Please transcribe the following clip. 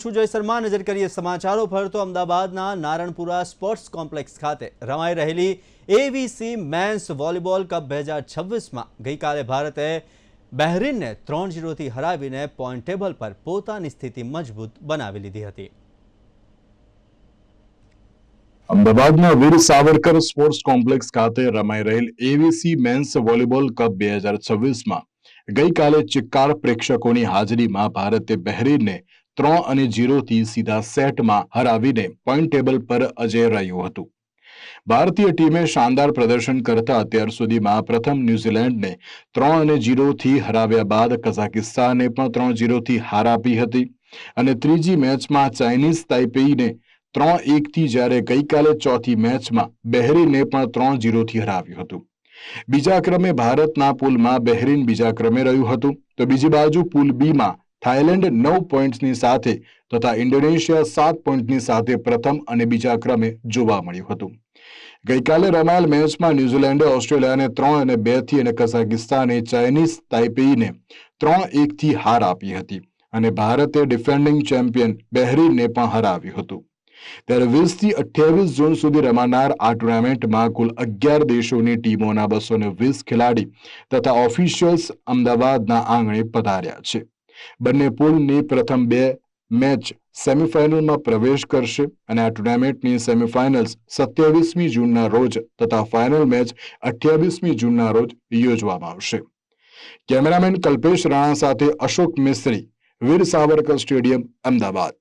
છું જય શર્મા। નજર કરીએ સમાચારો પર તો અમદાવાદના નારણપુરા સ્પોર્ટ્સ કોમ્પ્લેક્સ ખાતે રમાઈ રહેલી એવીસી મેન્સ વોલીબોલ કપ 2026માં ગઈકાલે ભારતે બહેરીનને 3-0થી હરાવીને પોઈન્ટ ટેબલ પર પોતાની સ્થિતિ મજબૂત બનાવી લીધી હતી। અમદાવાદના વીર સાવરકર સ્પોર્ટ્સ કોમ્પ્લેક્સ ખાતે રમાઈ રહેલ એવીસી મેન્સ વોલીબોલ કપ 2026માં ગઈકાલે ચિક્કાર પ્રેક્ષકોની હાજરીમાં ભારતે બહેરીનને 3-0થી સીધા સેટમાં હરાવીને પોઈન્ટ ટેબલ પર અજેય રહ્યું હતું। ભારતીય ટીમે શાનદાર પ્રદર્શન કરતા અત્યાર સુધીમાં પ્રથમ ન્યૂઝીલેન્ડને 3-0થી હરાવ્યા બાદ કઝાકિસ્તાનને પણ 3-0થી હાર આપી હતી અને ત્રીજી મેચમાં ચાઇનીઝ તાઇપેઈને 3-1થી જ્યારે ગઈકાલે ચોથી મેચમાં બહેરીનને પણ 3-0થી હરાવ્યું હતું। બીજા ક્રમે ભારતના પુલમાં બહેરીન બીજા ક્રમે રહ્યું હતું તો બીજી બાજુ પુલ બીમાં થાઇલેન્ડ 9 પોઈન્ટની સાથે તથા ઇન્ડોનેશિયા 7 પોઈન્ટની સાથે પ્રથમ અને બીજા ક્રમે જોવા મળ્યું હતું। ગઈકાલે રમાયેલ મેચમાં ન્યૂઝીલેન્ડે ઓસ્ટ્રેલિયાને 3-2થી અને કઝાકિસ્તાને ચાઇનીઝ તાઇપેઈને 3-1થી હાર આપી હતી અને ભારતે ડિફેન્ડિંગ ચેમ્પિયન બહેરીનને પણ હરાવ્યું હતું। ત્યારે 20થી 28 જૂન સુધી રમાનાર આ ટુર્નામેન્ટમાં કુલ 11 દેશોની ટીમોના 220 ખેલાડી તથા ઓફિશિયલ્સ અમદાવાદના આંગણે પધાર્યા છે। બંને પુલની પ્રથમ 2 મેચ સેમીફાઇનલમાં પ્રવેશ કરશે અને આ ટુર્નામેન્ટની સેમીફાઇનલ્સ 27મી જૂનના રોજ તથા ફાઇનલ મેચ 28મી જૂનના રોજ યોજવામાં આવશે। કેમેરામેન કલ્પેશ રાણા સાથે અશોક મિસ્ત્રી, વીર સાવરકર સ્ટેડિયમ, અમદાવાદ।